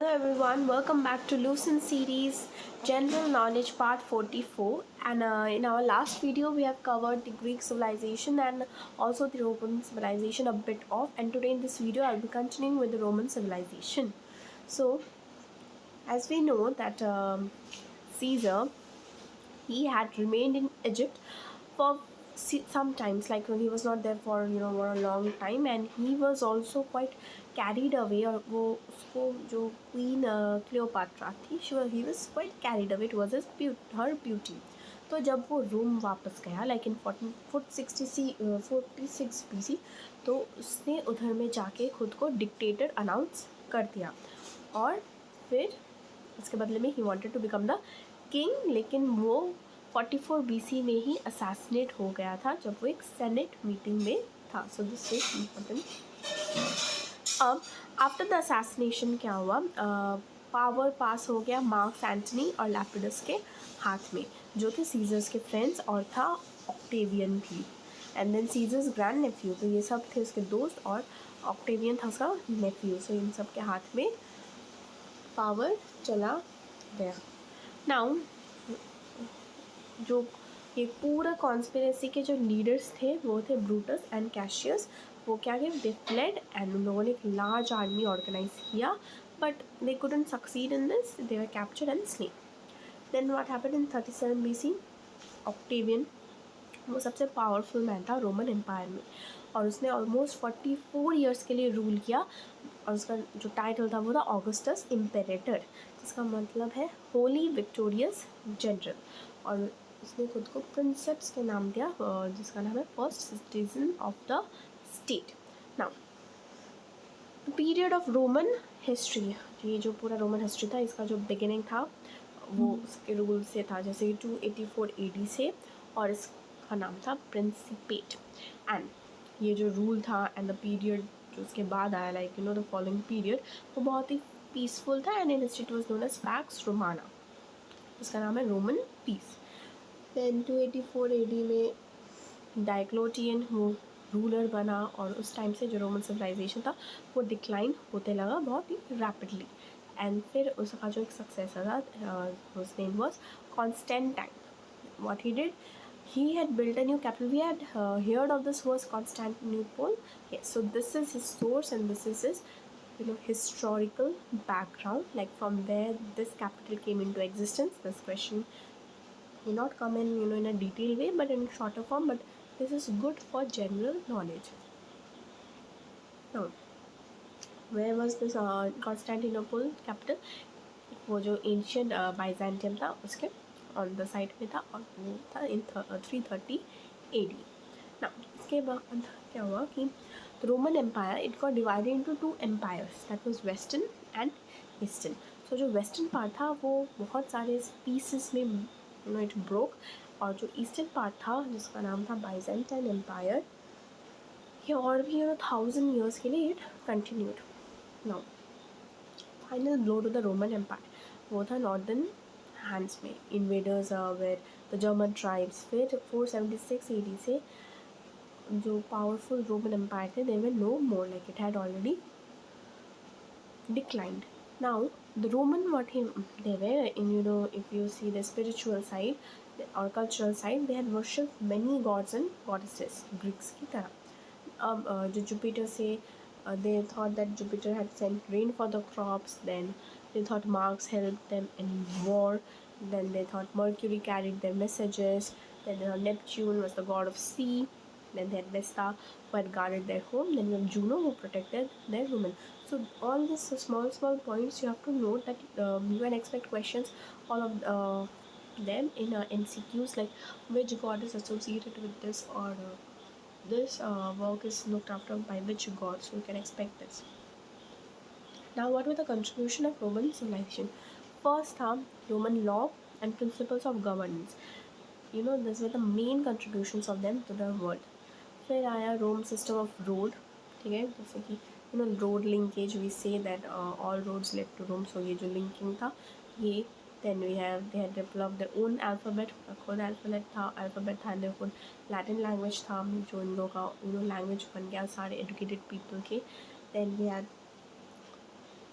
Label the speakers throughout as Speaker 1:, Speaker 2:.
Speaker 1: Hello everyone, welcome back to Lucent series General Knowledge Part 44. And in our last video, we have covered the Greek civilization and also the Roman civilization a bit of. And today in this video, I'll be continuing with the Roman civilization. So, as we know that Caesar, he had remained in Egypt for sometimes, like when he was not there for for a long time, and he was also quite carried away, और वो उसको जो queen Cleopatra थी, he was quite carried away towards her beauty. तो जब वो रोम वापस गया लाइक इन 46 BC, तो उसने उधर में जाके खुद को डिक्टेटर अनाउंस कर दिया और फिर इसके बदले में he wanted to become the king, लेकिन वो 44 BC में ही असैसिनेट हो गया था जब वो एक सेनेट मीटिंग में था. So this is important. अब आफ्टर द असैसिनेशन क्या हुआ, पावर पास हो गया मार्क्स एंटनी और लैपिडस के हाथ में, जो थे सीजर्स के फ्रेंड्स, और था ऑक्टेवियन भी, and then Caesar's grand nephew. तो ये सब थे उसके दोस्त और ऑक्टेवियन था उसका नेफ्यू. सो इन सब के हाथ में पावर चला गया. नाउ जो ये पूरा कॉन्स्पिरेसी के जो लीडर्स थे वो थे ब्रूटस एंड कैशियस. वो क्या किया, दे फ्लेड एंड उन लोगों ने एक लार्ज आर्मी ऑर्गेनाइज किया, but they couldn't succeed in this, they were captured and slain. Then what happened in 37 BC, Octavian, वो सबसे पावरफुल मैन था रोमन एम्पायर में, और उसने ऑलमोस्ट 44 ईयर्स के लिए रूल किया, और उसका जो टाइटल था वो था ऑगस्टस इम्पेरेटर, जिसका मतलब है होली विक्टोरियस जनरल. और उसने खुद को प्रिंसेप्स के नाम दिया, जिसका नाम है first citizen of the state. Now period of Roman history, ये जो पूरा रोमन हिस्ट्री था इसका जो बिगिनिंग था वो उसके रूल से था, जैसे 284 AD से, और इसका नाम था प्रिंसिपेट. एंड ये जो रूल था एंड द पीरियड जो उसके बाद आया, लाइक द फॉलोइंग पीरियड, वो बहुत ही पीसफुल था, and in history it was known as Pax Romana, उसका नाम है रोमन पीस. देन 284 AD में डायक्लोटियन वो रूलर बना, और उस टाइम से जो रोमन सिविलाइजेशन था वो डिक्लाइन होते लगा बहुत ही रैपिडली. एंड फिर उसका जो एक सक्सेसर था, उस name was Constantine. What he did, he had built a new capital. We had heard of this was Constantinople. Yes, so this is his source and this is his historical background, like from where this capital came into existence. This question may not come in in a detailed way but in shorter form, but this is good for general knowledge. Now, where was this Constantinople capital? वो जो ancient Byzantium था उसके on the side में था, और वो था इन 330 AD. ना इसके बाद क्या हुआ कि Roman empire it got divided into two empires, that was western and eastern. So जो वेस्टर्न पार्ट था वो बहुत सारे पीसेस में इट ब्रोक, और जो ईस्टर्न पार्ट था जिसका नाम था बाइजेंटाइन एम्पायर, ये और भी 1000 ईयर्स के लिए it continued. Now final blow to the Roman empire वो था नॉर्दर्न हैंड्स में. Invaders were the German tribes. फिर 476 AD से जो पावरफुल रोमन एम्पायर थे they were no more, like it had already declined. Now the Roman what he they were in, if you see the spiritual side or cultural side, they had worshipped many gods and goddesses Greeks की तरह. अब जो Jupiter से they thought that Jupiter had sent rain for the crops, then they thought Mars helped them in war, then they thought Mercury carried their messages, then Neptune was the god of sea, then they had Vesta who had guarded their home, then you have Juno who protected their women. So all these small points you have to note, that you can expect questions all of them in MCQs, like which god is associated with this, or this work is looked after by which god, so you can expect this. Now what were the contribution of Roman civilization? First था Roman law and principles of governance. These were the main contributions of them to the world. फिर आया रोम system of road. ठीक है, जैसे कि road linkage, we say that all roads lead to Rome. So ये जो linking था ये. Then we have they had develop their own alphabet, खुद अल्फ़ाबेट था, देयर खुद लैटिन लैंग्वेज था, जो इन लोगों का लैंग्वेज बन गया सारे एजुकेटेड पीपल के. Then we had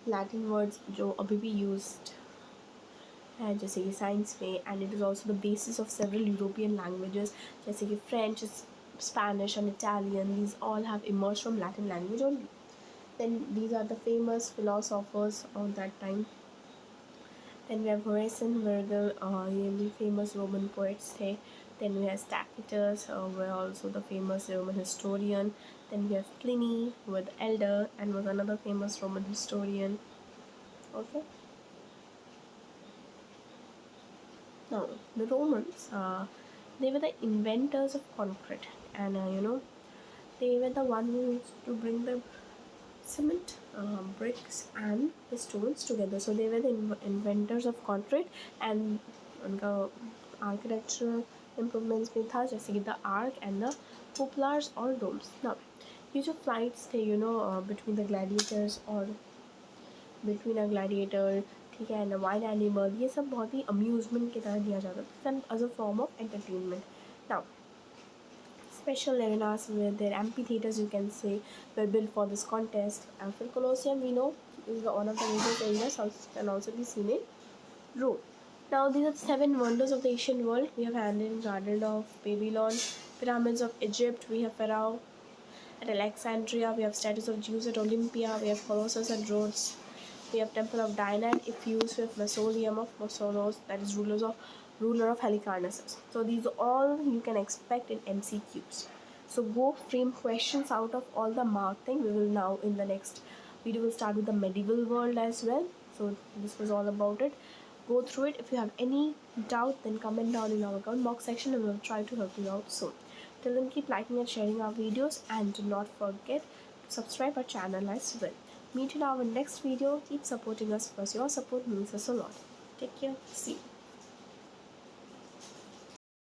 Speaker 1: Latin words जो अभी भी used है जैसे कि साइंस में, and it is also the basis of several European languages जैसे कि French, Spanish and Italian. These all have emerged from Latin language only. Then these are the famous philosophers of that time. Then we have Horace and Virgil, ये भी famous Roman poets थे. Then we have Tacitus, were also the famous Roman historian. Then we have Pliny with Elder and was another famous Roman historian. Okay. Now the Romans, they were the inventors of concrete, and they were the one who used to bring the cement, bricks and the stones together. So they were the inventors of concrete, and उनका architectural improvements भी था जैसे कि the arc and the cupolas or domes. Now ये जो flights थे between the gladiators or between a gladiator, ठीक है, and a wild animal, ये सब बहुत ही amusement की तरह दिया जाता था as a form of entertainment. Now special arenas with their amphitheaters, you can say, were built for this contest. And for Colosseum, we know is one of the major arenas, can also be seen in Rome. Now these are the 7 wonders of the ancient world. We have Handel Garden of Babylon, pyramids of Egypt, we have Pharaoh at Alexandria, we have statues of Zeus at Olympia, we have Colossus at Rhodes, we have Temple of Diana at Ephesus, we have Mausoleum of Mausoleus, that is ruler of Halicarnassus. So these are all you can expect in MCQs. So go frame questions out of all the mark thing. We will now in the next video will start with the medieval world as well. So this was all about it. Go through it. If you have any doubt, then comment down in our comment box section and we'll try to help you out soon. Till then, keep liking and sharing our videos and do not forget to subscribe our channel as well. Meet in our next video. Keep supporting us because your support means us a lot. Take care. See you.